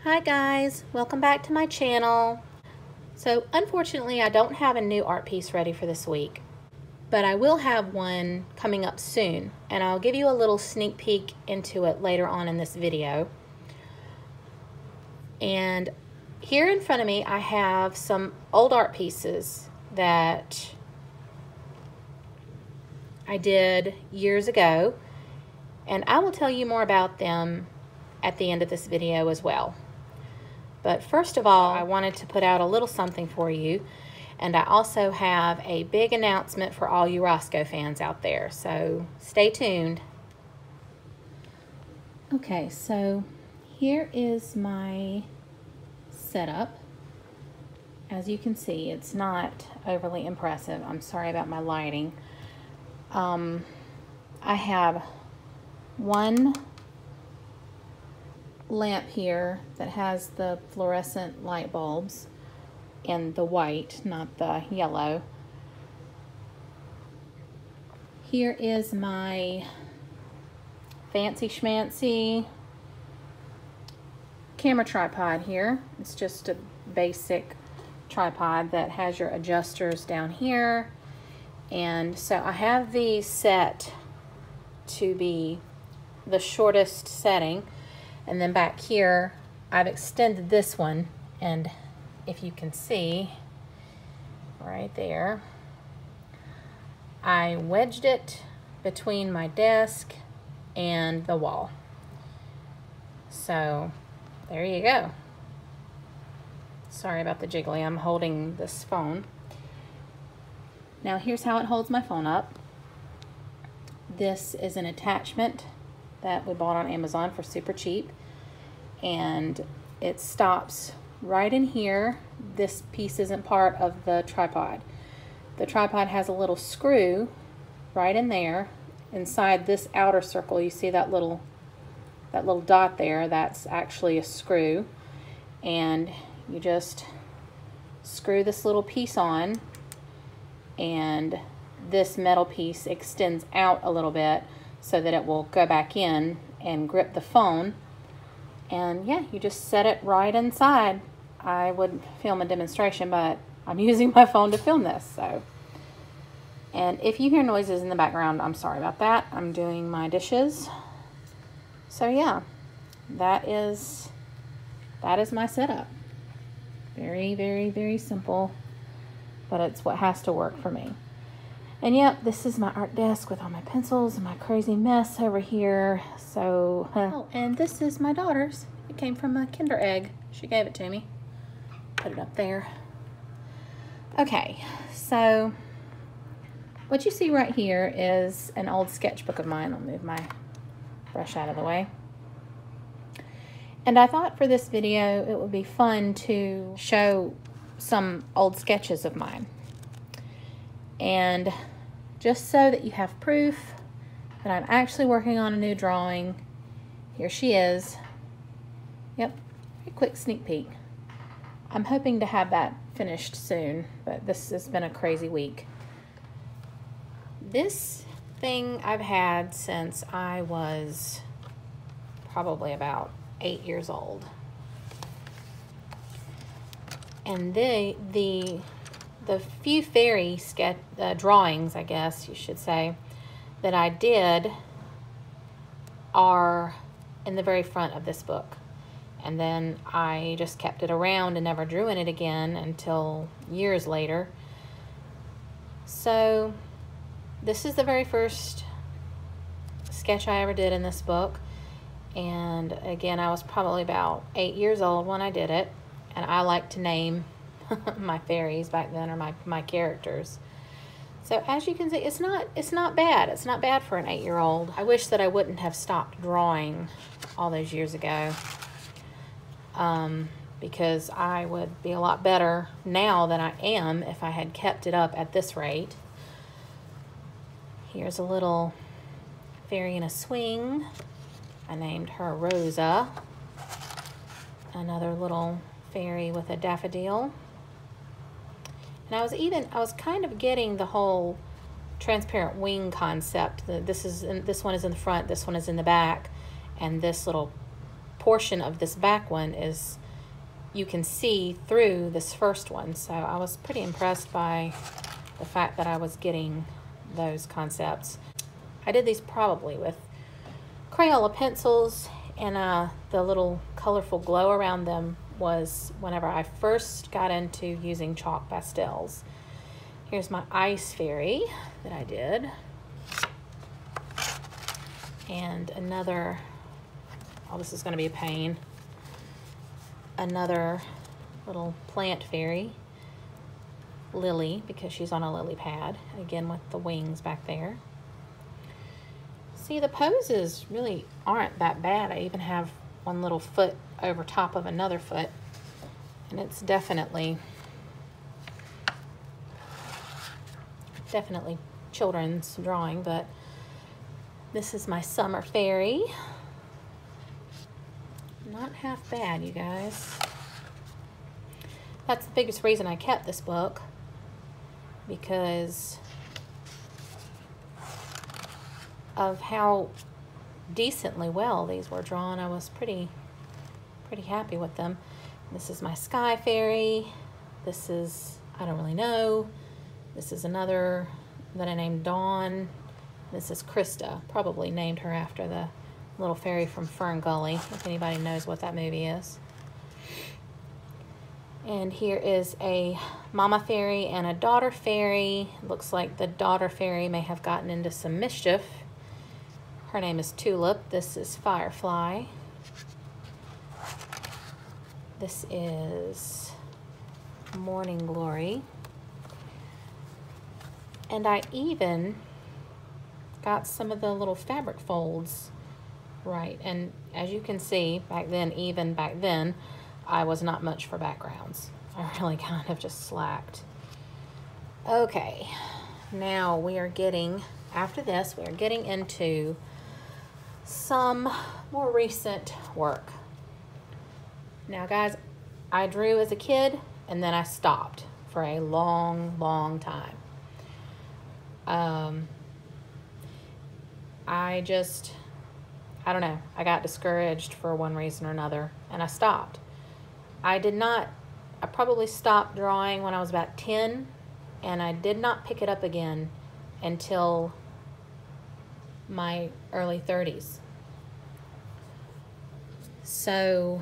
Hi guys, welcome back to my channel. So unfortunately I don't have a new art piece ready for this week, but I will have one coming up soon, and I'll give you a little sneak peek into it later on in this video. And here in front of me I have some old art pieces that I did years ago, and I will tell you more about them at the end of this video as well. But first of all, I wanted to put out a little something for you, and I also have a big announcement for all you Roscoe fans out there, so stay tuned. Okay, so here is my setup. As you can see, it's not overly impressive. I'm sorry about my lighting. I have one lamp here that has the fluorescent light bulbs in the white, not the yellow. Here is my fancy schmancy camera tripod here. It's just a basic tripod that has your adjusters down here. And so I have these set to be the shortest setting. And then back here, I've extended this one, and if you can see, right there, I wedged it between my desk and the wall. So, there you go. Sorry about the jiggly, I'm holding this phone. Now here's how it holds my phone up. This is an attachment that we bought on Amazon for super cheap, and it stops right in here. This piece isn't part of the tripod. The tripod has a little screw right in there. Inside this outer circle, you see that little dot there? That's actually a screw, and you just screw this little piece on, and this metal piece extends out a little bit so that it will go back in and grip the phone. And yeah, you just set it right inside. I would film a demonstration, but I'm using my phone to film this. So, and if you hear noises in the background, I'm sorry about that. I'm doing my dishes. So yeah, that is my setup. Very, very, very simple, but it's what has to work for me. And yep, this is my art desk with all my pencils and my crazy mess over here. So, oh, and this is my daughter's. It came from a Kinder Egg. She gave it to me. Put it up there. Okay, so what you see right here is an old sketchbook of mine. I'll move my brush out of the way. And I thought for this video it would be fun to show some old sketches of mine. And just so that you have proof that I'm actually working on a new drawing, here she is. Yep, a quick sneak peek. I'm hoping to have that finished soon, but this has been a crazy week. This thing I've had since I was probably about 8 years old. And the few fairy drawings, I guess you should say, that I did are in the very front of this book. And then I just kept it around and never drew in it again until years later. So this is the very first sketch I ever did in this book. And again, I was probably about 8 years old when I did it. And I like to name my fairies back then, or my characters. So as you can see, it's not bad. It's not bad for an 8-year-old. I wish that I wouldn't have stopped drawing all those years ago, because I would be a lot better now than I am if I had kept it up at this rate. Here's a little fairy in a swing. I named her Rosa. Another little fairy with a daffodil. And I was kind of getting the whole transparent wing concept. This one is in the front, this one is in the back, and this little portion of this back one is, you can see through this first one. So I was pretty impressed by the fact that I was getting those concepts. I did these probably with Crayola pencils, and the little colorful glow around them was whenever I first got into using chalk pastels. Here's my ice fairy that I did. And another, oh, this is going to be a pain. Another little plant fairy, Lily, because she's on a lily pad, again with the wings back there. See, the poses really aren't that bad. I even have one little foot over top of another foot, and it's definitely children's drawing, but this is my summer fairy. Not half bad, you guys. That's the biggest reason I kept this book, because of how decently well these were drawn. I was pretty happy with them. This is my sky fairy. This is, I don't really know. This is another that I named Dawn. This is Krista, probably named her after the little fairy from Fern Gully, if anybody knows what that movie is. And here is a mama fairy and a daughter fairy. Looks like the daughter fairy may have gotten into some mischief. Her name is Tulip. This is Firefly. This is Morning Glory. And I even got some of the little fabric folds right. And as you can see, even back then, I was not much for backgrounds. I really kind of just slacked. Okay, now we are getting, after this, we are getting into some more recent work. Now guys, I drew as a kid and then I stopped for a long time. I don't know, I got discouraged for one reason or another and I stopped. I probably stopped drawing when I was about 10, and I did not pick it up again until my early 30s. So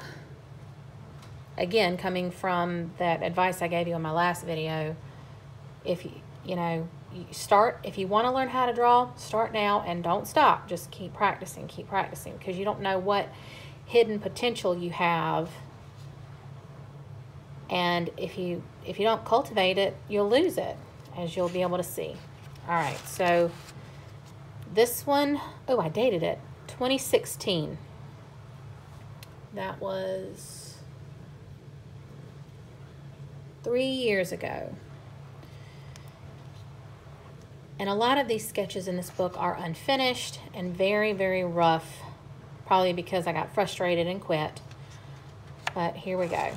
again, coming from that advice I gave you in my last video, if you want to learn how to draw, start now and don't stop. Just keep practicing, because you don't know what hidden potential you have. And if you don't cultivate it, you'll lose it, as you'll be able to see. All right, so this one, oh, I dated it, 2016. That was 3 years ago. And a lot of these sketches in this book are unfinished and very rough, probably because I got frustrated and quit. But here we go.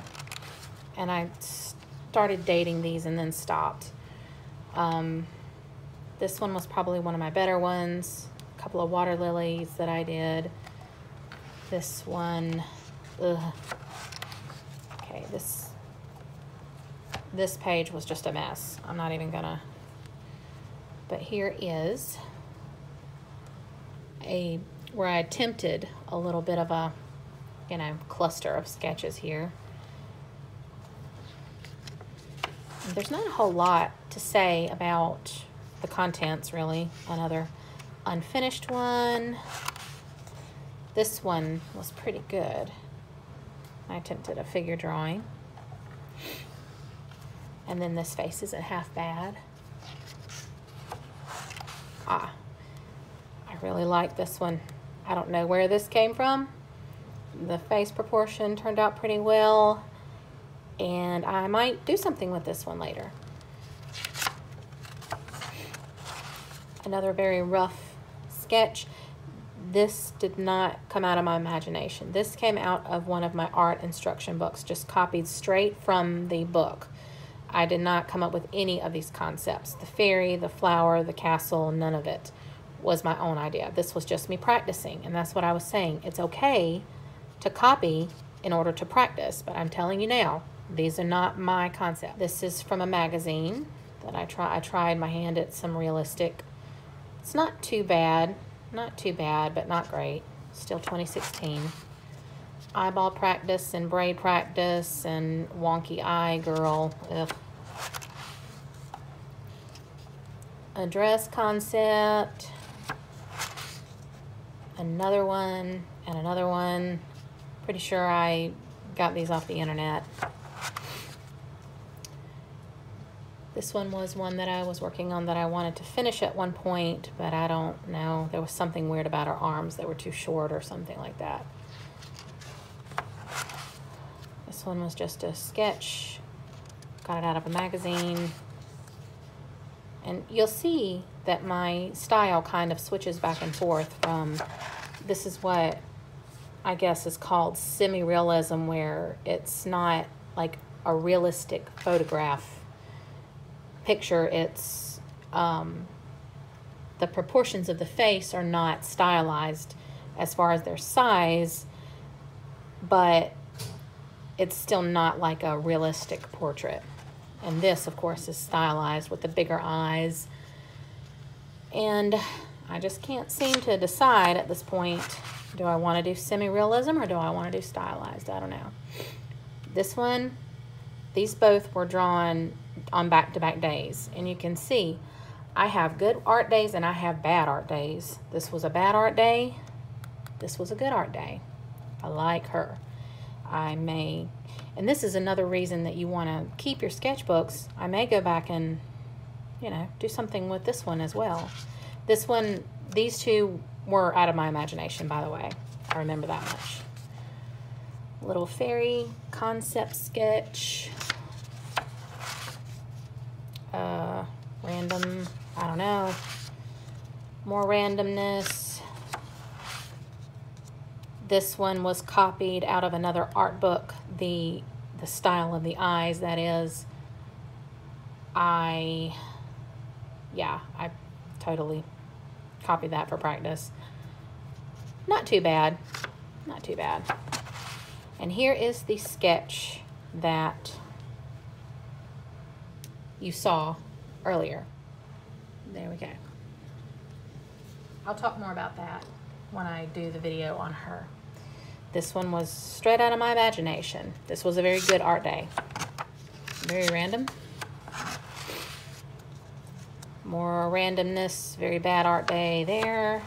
And I started dating these and then stopped. This one was probably one of my better ones. A couple of water lilies that I did. This one, ugh. Okay, this page was just a mess. I'm not even gonna, but here is where I attempted a little bit of a, cluster of sketches here. There's not a whole lot to say about the contents, really. Another unfinished one. This one was pretty good. I attempted a figure drawing. And then this face isn't half bad. I really like this one. I don't know where this came from. The face proportion turned out pretty well. And I might do something with this one later. Another very rough sketch. This did not come out of my imagination. This came out of one of my art instruction books, just copied straight from the book. I did not come up with any of these concepts. The fairy, the flower, the castle, none of it was my own idea. This was just me practicing, and that's what I was saying. It's okay to copy in order to practice, but I'm telling you now, these are not my concept. This is from a magazine that I tried my hand at some realistic. It's not too bad, but not great. Still 2016. Eyeball practice and braid practice and wonky eye girl. Ugh. A dress concept. Another one and another one. Pretty sure I got these off the internet. This one was one that I was working on that I wanted to finish at one point, but I don't know. There was something weird about her arms. They were too short or something like that. This one was just a sketch. Got it out of a magazine. And you'll see that my style kind of switches back and forth from, this is what I guess is called semi-realism, where it's not like a realistic photograph picture. It's the proportions of the face are not stylized as far as their size, but it's still not like a realistic portrait. And this, of course, is stylized with the bigger eyes. And I just can't seem to decide at this point, do I want to do semi-realism or do I want to do stylized? I don't know. This one, these both were drawn on back-to-back days. And you can see I have good art days and I have bad art days. This was a bad art day. This was a good art day. I like her. I may, and this is another reason that you want to keep your sketchbooks. I may go back and, you know, do something with this one as well. This one, these two were out of my imagination, by the way. I remember that much. Little fairy concept sketch. Random, I don't know. More randomness. This one was copied out of another art book. The style of the eyes, that is. I totally copied that for practice. Not too bad. Not too bad. And here is the sketch that you saw earlier. There we go. I'll talk more about that when I do the video on her. This one was straight out of my imagination. This was a very good art day. Very random. More randomness, very bad art day there.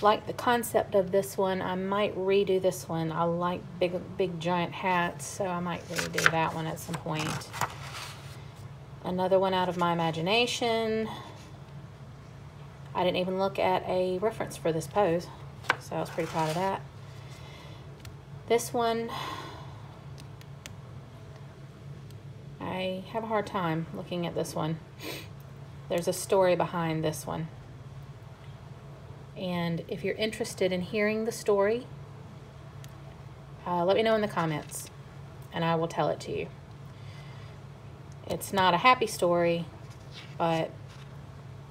Like the concept of this one, I might redo this one. I like big giant hats, so I might redo that one at some point. Another one out of my imagination. I didn't even look at a reference for this pose, so I was pretty proud of that. This one, I have a hard time looking at this one. There's a story behind this one. And if you're interested in hearing the story, let me know in the comments, and I will tell it to you. It's not a happy story, but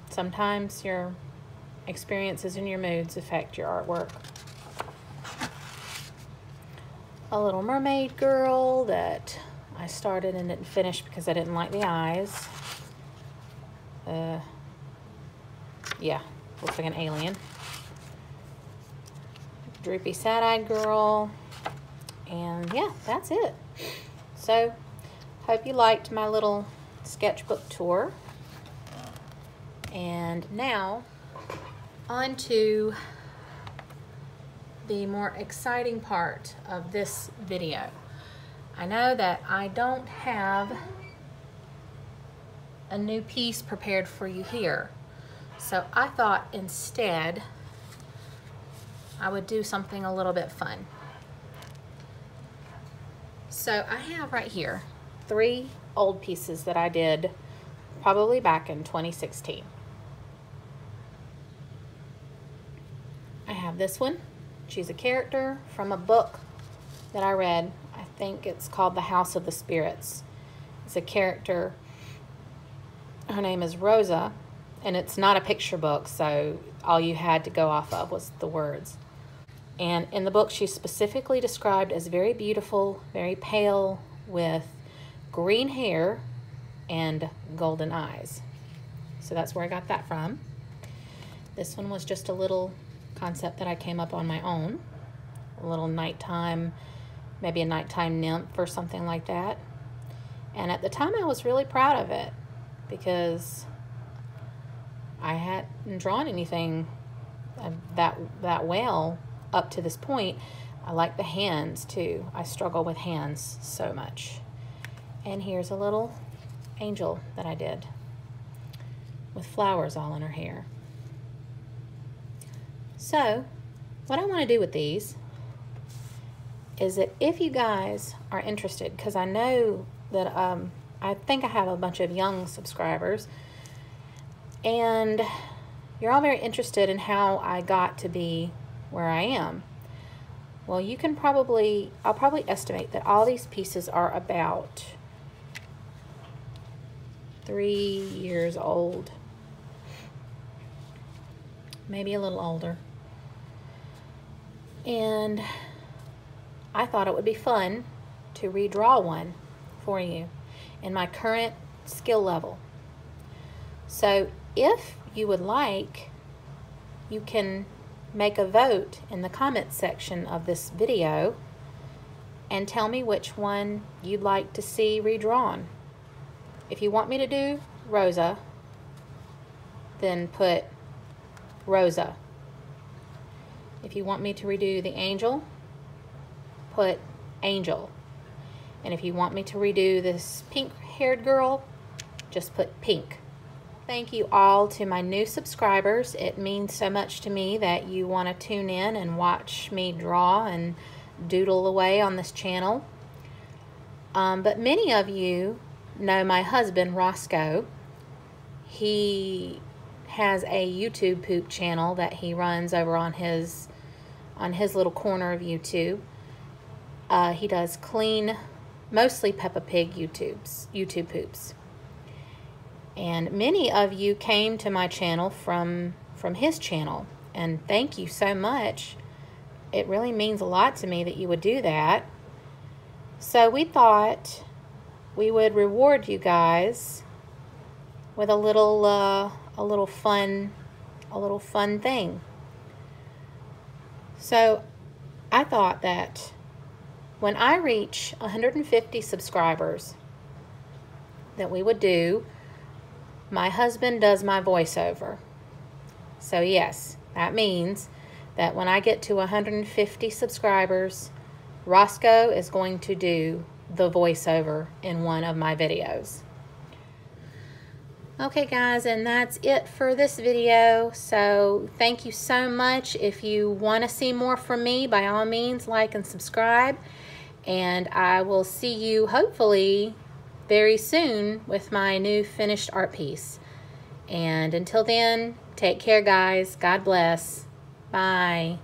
sometimes your experiences and your moods affect your artwork. A little mermaid girl that I started and didn't finish because I didn't like the eyes. Yeah, looks like an alien. Droopy sad-eyed girl. And yeah, that's it. So, hope you liked my little sketchbook tour. And now, on to the more exciting part of this video. I know that I don't have a new piece prepared for you here. So I thought instead I would do something a little bit fun. So I have right here 3 old pieces that I did probably back in 2016. I have this one. She's a character from a book that I read. I think it's called The House of the Spirits. It's a character. Her name is Rosa, and it's not a picture book, so all you had to go off of was the words. And in the book, she's specifically described as very beautiful, very pale, with green hair and golden eyes. So that's where I got that from. This one was just a little concept that I came up on my own. A little nighttime, maybe a nighttime nymph or something like that. And at the time I was really proud of it because I hadn't drawn anything that well up to this point. I like the hands too. I struggle with hands so much. And here's a little angel that I did with flowers all in her hair. So what I want to do with these is that if you guys are interested, because I know that I think I have a bunch of young subscribers, and you're all very interested in how I got to be where I am. Well, you can I'll probably estimate that all these pieces are about 3 years old, maybe a little older. And I thought it would be fun to redraw one for you in my current skill level. So if you would like, you can make a vote in the comments section of this video and tell me which one you'd like to see redrawn. If you want me to do Rosa, then put Rosa. If you want me to redo the angel, put Angel. And if you want me to redo this pink-haired girl, just put Pink. Thank you all to my new subscribers. It means so much to me that you want to tune in and watch me draw and doodle away on this channel. But many of you know my husband, Roscoe. He has a YouTube poop channel that he runs over on his little corner of YouTube. He does clean, mostly Peppa Pig YouTube poops. And many of you came to my channel from his channel, and thank you so much. It really means a lot to me that you would do that. So we thought we would reward you guys with a little fun thing. So I thought that when I reach 150 subscribers, that we would do My Husband Does My Voiceover. So yes, that means that when I get to 150 subscribers, Roscoe is going to do the voiceover in one of my videos. Okay guys, and that's it for this video. So thank you so much. If you want to see more from me, by all means, like and subscribe. And I will see you hopefully very soon with my new finished art piece. And until then, take care guys. God bless. Bye.